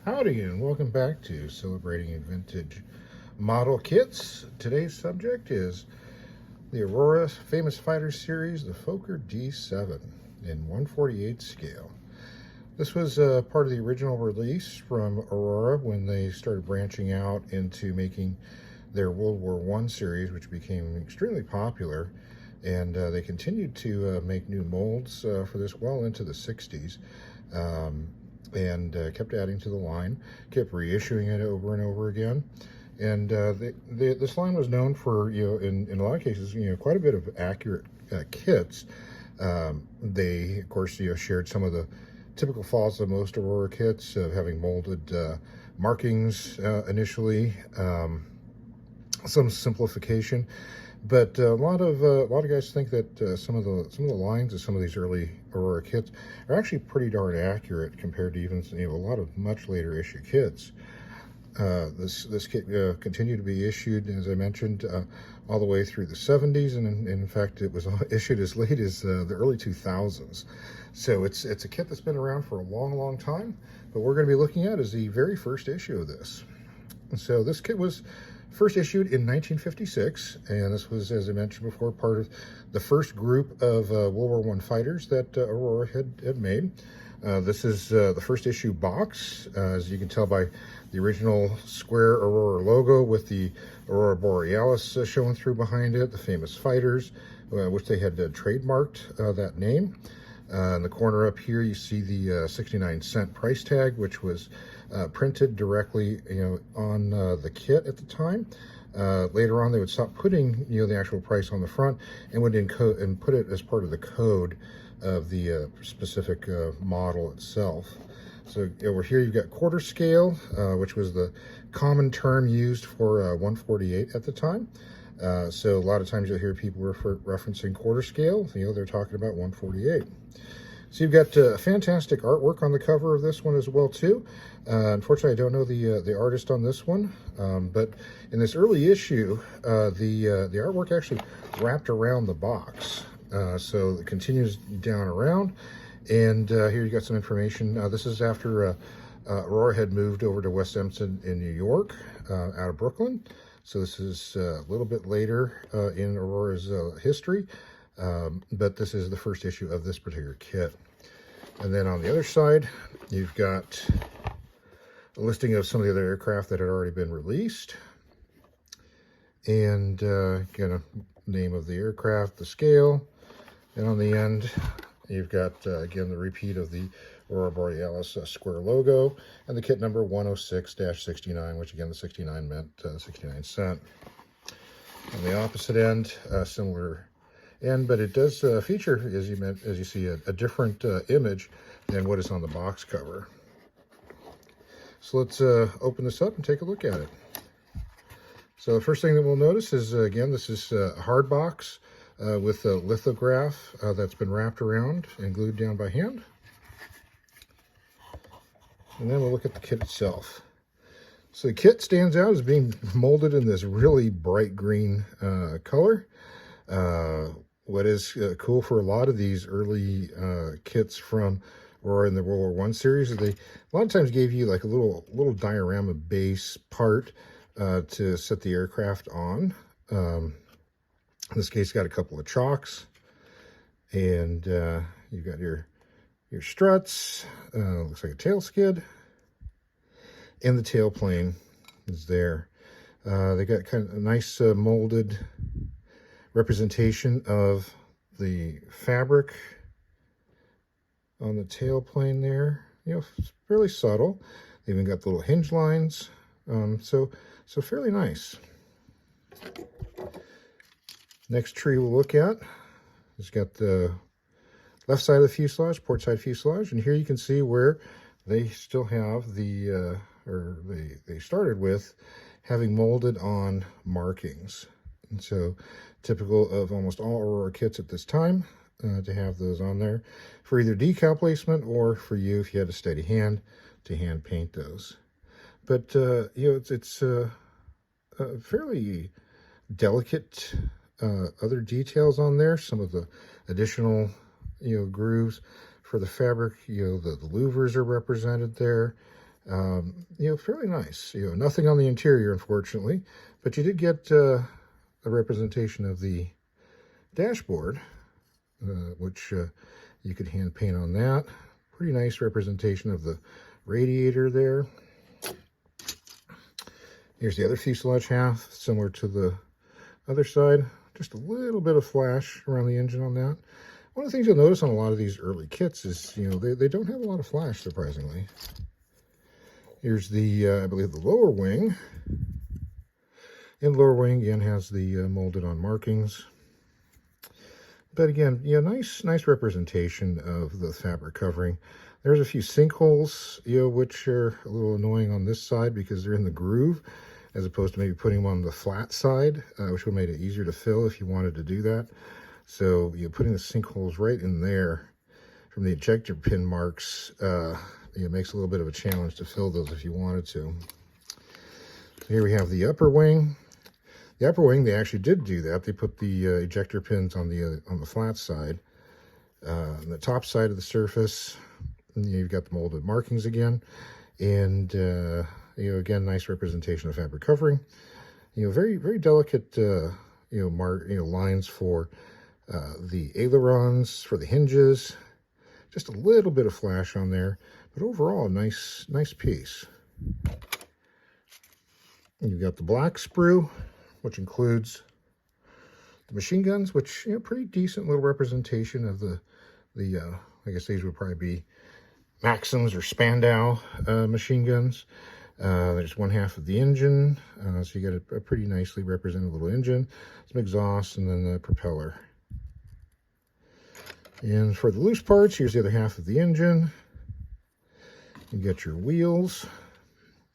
Howdy and welcome back to Celebrating Vintage Model Kits. Today's subject is the Aurora Famous Fighter Series, the Fokker D-7 in 1/48 scale. This was part of the original release from Aurora when they started branching out into making their World War I series, which became extremely popular. And they continued to make new molds for this well into the 60s. And kept adding to the line, kept reissuing it over and over again. And this line was known for, in a lot of cases, quite a bit of accurate kits. They, of course, shared some of the typical faults of most Aurora kits, of having molded markings initially, some simplification. But a lot of guys think that some of the lines of some of these early Aurora kits are actually pretty darn accurate compared to even a lot of much later issue kits. This kit continued to be issued, as I mentioned, all the way through the 70s, and in fact, it was issued as late as the early 2000s. So it's a kit that's been around for a long time. But what we're going to be looking at is the very first issue of this. So this kit was first issued in 1956, and this was, as I mentioned before, part of the first group of World War I fighters that Aurora had made. This is the first issue box, as you can tell by the original square Aurora logo with the Aurora Borealis showing through behind it, the famous fighters, which they had trademarked that name. In the corner up here, you see the 69-cent price tag, which was printed directly, on the kit at the time. Later on, they would stop putting, the actual price on the front and would encode and put it as part of the code of the specific model itself. So over here, you've got quarter scale, which was the common term used for 1/48 at the time. So a lot of times you'll hear people referencing quarter scale. They're talking about 1/48. So you've got fantastic artwork on the cover of this one as well too. Unfortunately, I don't know the artist on this one, but in this early issue, the artwork actually wrapped around the box. So it continues down around, and here you got some information. This is after Aurora had moved over to West Empton in New York, out of Brooklyn. So this is a little bit later in Aurora's history. But this is the first issue of this particular kit. And then on the other side, you've got a listing of some of the other aircraft that had already been released. And again, a name of the aircraft, the scale. And on the end, you've got, again, the repeat of the Aurora Borealis square logo and the kit number 106-69, which again, the 69 meant 69 cent. On the opposite end, similar but it does feature, as you see, a different image than what is on the box cover. So let's open this up and take a look at it. So the first thing that we'll notice is, again, this is a hard box with a lithograph that's been wrapped around and glued down by hand. And then we'll look at the kit itself. So the kit stands out as being molded in this really bright green color. What is cool for a lot of these early kits from Aurora in the World War I series is they a lot of times gave you like a little diorama base part to set the aircraft on. In this case, got a couple of chocks, and you've got your struts. Looks like a tail skid, and the tailplane is there. They got kind of a nice molded representation of the fabric on the tailplane there. It's fairly subtle. They even got the little hinge lines, so fairly nice. Next tree we'll look at has got the left side of the fuselage, port side fuselage, and here you can see where they still have the they started with having molded on markings. And so typical of almost all Aurora kits at this time to have those on there for either decal placement or for you if you had a steady hand to hand paint those. But it's fairly delicate other details on there. Some of the additional grooves for the fabric, the louvers are represented there. Fairly nice. Nothing on the interior, unfortunately, but you did get a representation of the dashboard, which you could hand paint on that. Pretty nice representation of the radiator there. Here's the other fuselage half, similar to the other side. Just a little bit of flash around the engine on that. One of the things you'll notice on a lot of these early kits is, they don't have a lot of flash, surprisingly. Here's the, I believe, the lower wing. And the lower wing, again, has the molded on markings. But again, nice representation of the fabric covering. There's a few sinkholes, which are a little annoying on this side because they're in the groove, as opposed to maybe putting them on the flat side, which would make it easier to fill if you wanted to do that. So, putting the sinkholes right in there from the ejector pin marks, it makes a little bit of a challenge to fill those if you wanted to. So here we have the upper wing. The upper wing, they actually did do that. They put the ejector pins on the flat side. On the top side of the surface, you've got the molded markings again. And, again, nice representation of fabric covering. Very, very delicate, lines for the ailerons, for the hinges. Just a little bit of flash on there, but overall, a nice piece. And you've got the black sprue, which includes the machine guns, which, pretty decent little representation of the I guess these would probably be Maxims or Spandau machine guns. There's one half of the engine, so you got a pretty nicely represented little engine, some exhaust, and then the propeller. And for the loose parts, here's the other half of the engine. You get your wheels.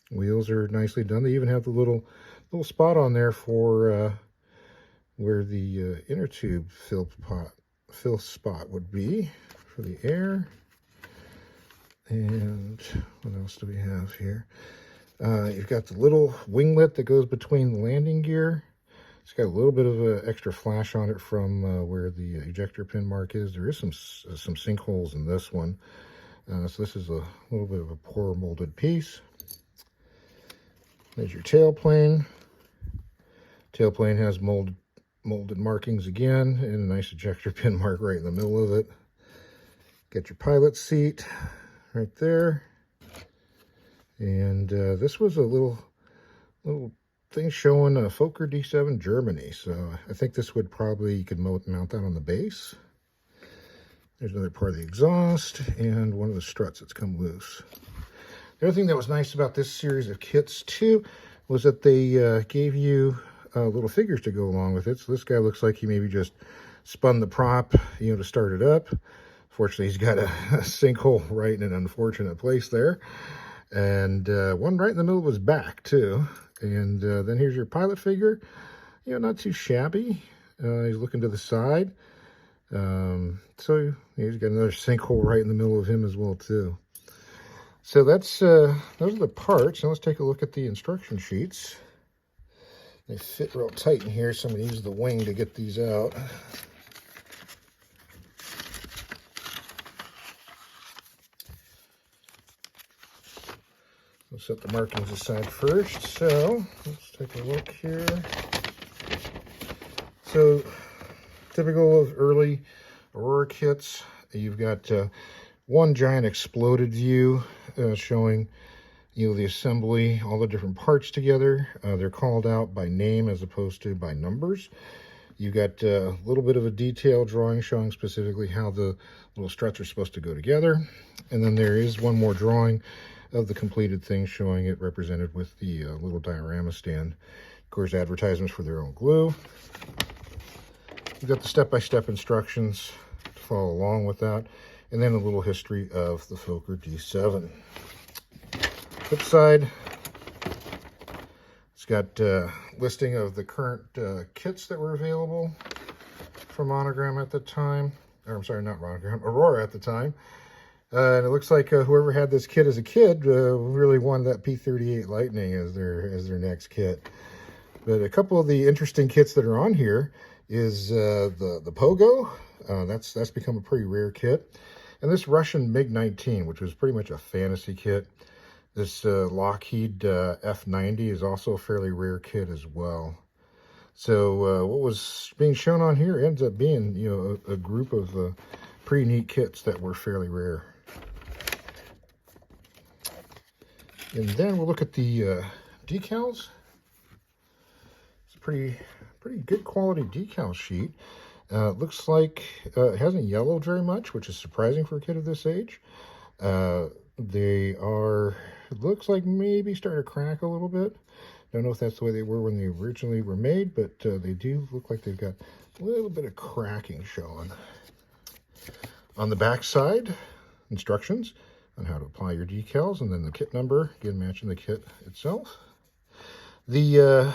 Wheels are nicely done. They even have the little spot on there for where the inner tube fill spot would be for the air. And what else do we have here? You've got the little winglet that goes between the landing gear. It's got a little bit of extra flash on it from where the ejector pin mark is. There is some sinkholes in this one. So this is a little bit of a poor molded piece. There's your tailplane. Tailplane has molded markings again, and a nice ejector pin mark right in the middle of it. Get your pilot seat right there. And this was a little thing showing Fokker D-7 Germany. So I think this would probably, you could mount that on the base. There's another part of the exhaust and one of the struts that's come loose. The other thing that was nice about this series of kits too was that they gave you little figures to go along with it. So this guy looks like he maybe just spun the prop, to start it up. Fortunately, he's got a sinkhole right in an unfortunate place there. And one right in the middle of his back too. And then here's your pilot figure. Not too shabby. He's looking to the side. So he's got another sinkhole right in the middle of him as well too. So that's those are the parts. Now let's take a look at the instruction sheets. They fit real tight in here, so I'm going to use the wing to get these out. We'll set the markings aside first. So let's take a look here. So typical of early Aurora kits, you've got one giant exploded view showing the assembly, all the different parts together. They're called out by name as opposed to by numbers. You've got a little bit of a detailed drawing showing specifically how the little struts are supposed to go together. And then there is one more drawing of the completed thing showing it represented with the little diorama stand. Of course, advertisements for their own glue. You've got the step-by-step instructions to follow along with that. And then a little history of the Fokker D-7. Flip side, it's got listing of the current kits that were available from Monogram at the time. Or I'm sorry, not Monogram, Aurora at the time. And it looks like whoever had this kit as a kid really wanted that P-38 Lightning as their next kit. But a couple of the interesting kits that are on here is the Pogo. That's become a pretty rare kit. And this Russian MiG-19, which was pretty much a fantasy kit. This Lockheed F90 is also a fairly rare kit as well. So what was being shown on here ends up being, a group of pretty neat kits that were fairly rare. And then we'll look at the decals. It's a pretty good quality decal sheet. Looks like it hasn't yellowed very much, which is surprising for a kid of this age. They are, it looks like maybe starting to crack a little bit. Don't know if that's the way they were when they originally were made, but they do look like they've got a little bit of cracking showing. On the back side, instructions on how to apply your decals, and then the kit number, again matching the kit itself. The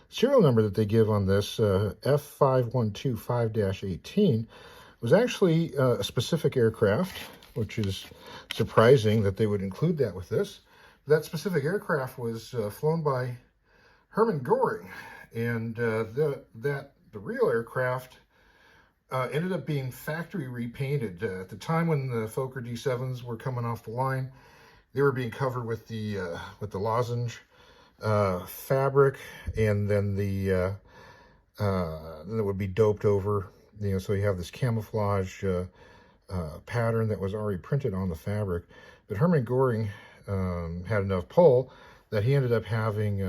serial number that they give on this, F5125-18, was actually a specific aircraft, which is surprising that they would include that with this. That specific aircraft was flown by Hermann Göring, and the real aircraft ended up being factory repainted. At the time when the Fokker D-7s were coming off the line, they were being covered with the lozenge fabric, and then then it would be doped over. So you have this camouflage pattern that was already printed on the fabric. But Hermann Göring had enough pull that he ended up having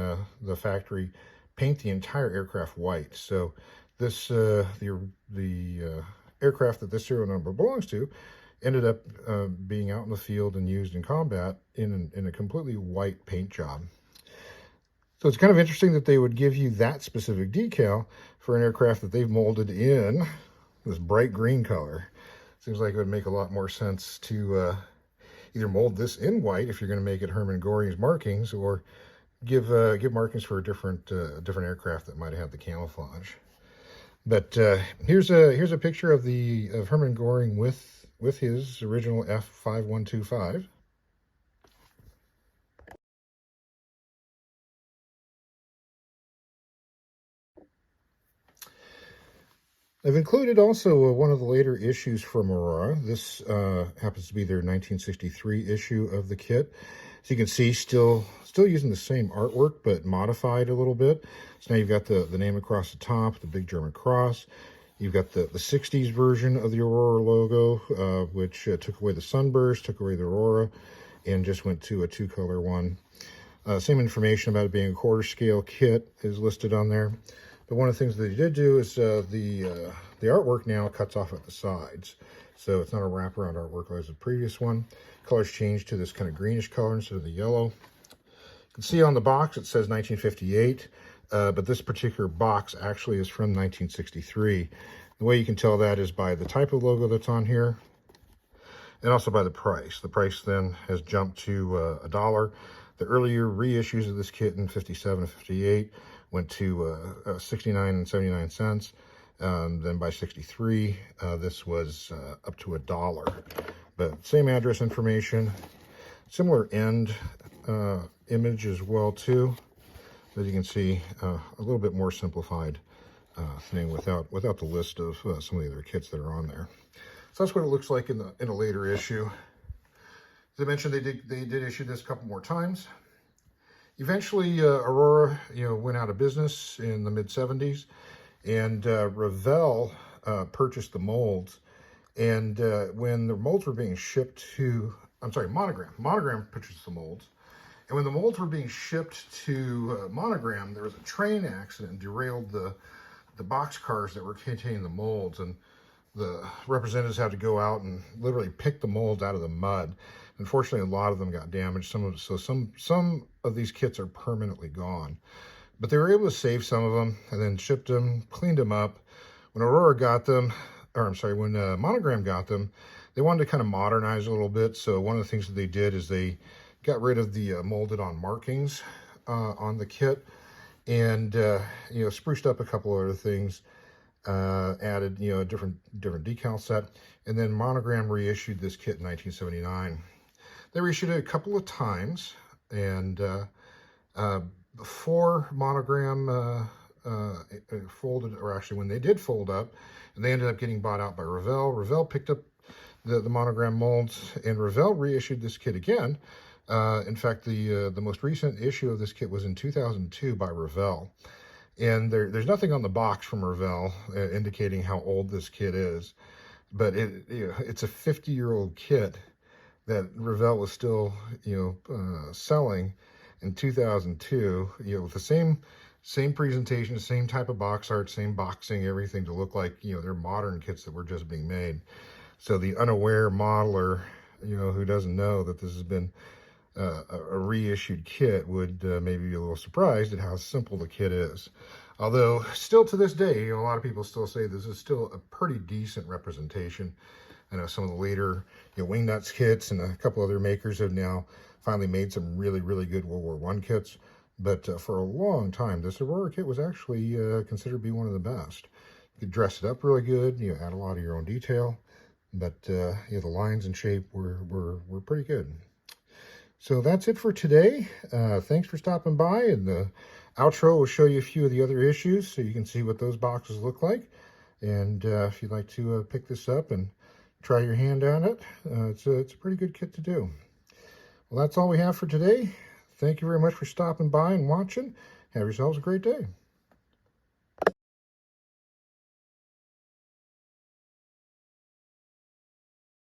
the factory paint the entire aircraft white. So this the aircraft that this serial number belongs to ended up being out in the field and used in combat in a completely white paint job. So it's kind of interesting that they would give you that specific decal for an aircraft that they've molded in this bright green color. Seems like it would make a lot more sense to either mold this in white if you're going to make it Hermann Göring's markings, or give markings for a different aircraft that might have had the camouflage. But here's a picture of Hermann Göring with his original F5125. I've included also one of the later issues from Aurora. This happens to be their 1963 issue of the kit. So you can see still using the same artwork, but modified a little bit. So now you've got the name across the top, the big German cross. You've got the 60s version of the Aurora logo, which took away the sunburst, took away the Aurora, and just went to a two-color one. Same information about it being a quarter-scale kit is listed on there. But one of the things that they did do is the artwork now cuts off at the sides. So it's not a wraparound artwork like the previous one. Colors changed to this kind of greenish color instead of the yellow. You can see on the box it says 1958, but this particular box actually is from 1963. The way you can tell that is by the type of logo that's on here, and also by the price. The price then has jumped to $1. The earlier reissues of this kit in 57 and 58 went to 69 and 79 cents. Then by 63, this was up to $1. But same address information, similar end image as well too. As you can see, a little bit more simplified thing without the list of some of the other kits that are on there. So that's what it looks like in a later issue. As I mentioned, they did issue this a couple more times. Eventually, Aurora, went out of business in the mid-70s, and Revell purchased the molds. And when the molds were being shipped to, Monogram purchased the molds. And when the molds were being shipped to Monogram, there was a train accident and derailed the boxcars that were containing the molds. And the representatives had to go out and literally pick the molds out of the mud. Unfortunately, a lot of them got damaged. Some of these kits are permanently gone. But they were able to save some of them and then shipped them, cleaned them up. When Aurora got them, when Monogram got them, they wanted to kind of modernize a little bit. So one of the things that they did is they got rid of the molded on markings on the kit, and spruced up a couple other things. Added a different decal set, and then Monogram reissued this kit in 1979. They reissued it a couple of times, and before Monogram folded, or actually when they did fold up, and they ended up getting bought out by Revell. Revell picked up the monogram molds, and Revell reissued this kit again. In fact, the most recent issue of this kit was in 2002 by Revell. And there's nothing on the box from Revell indicating how old this kit is. But it's a 50-year-old kit that Revell was still, selling in 2002, with the same presentation, same type of box art, same boxing, everything to look like, they're modern kits that were just being made. So the unaware modeler, who doesn't know that this has been a reissued kit would maybe be a little surprised at how simple the kit is. Although, still to this day, a lot of people still say this is still a pretty decent representation. I know some of the later Wingnuts kits and a couple other makers have now finally made some really, really good World War I kits. But for a long time, this Aurora kit was actually considered to be one of the best. You could dress it up really good, add a lot of your own detail. But the lines and shape were pretty good. So that's it for today. Thanks for stopping by, and the outro will show you a few of the other issues so you can see what those boxes look like. And if you'd like to pick this up and try your hand on it, it's a pretty good kit to do. Well, that's all we have for today. Thank you very much for stopping by and watching. Have yourselves a great day.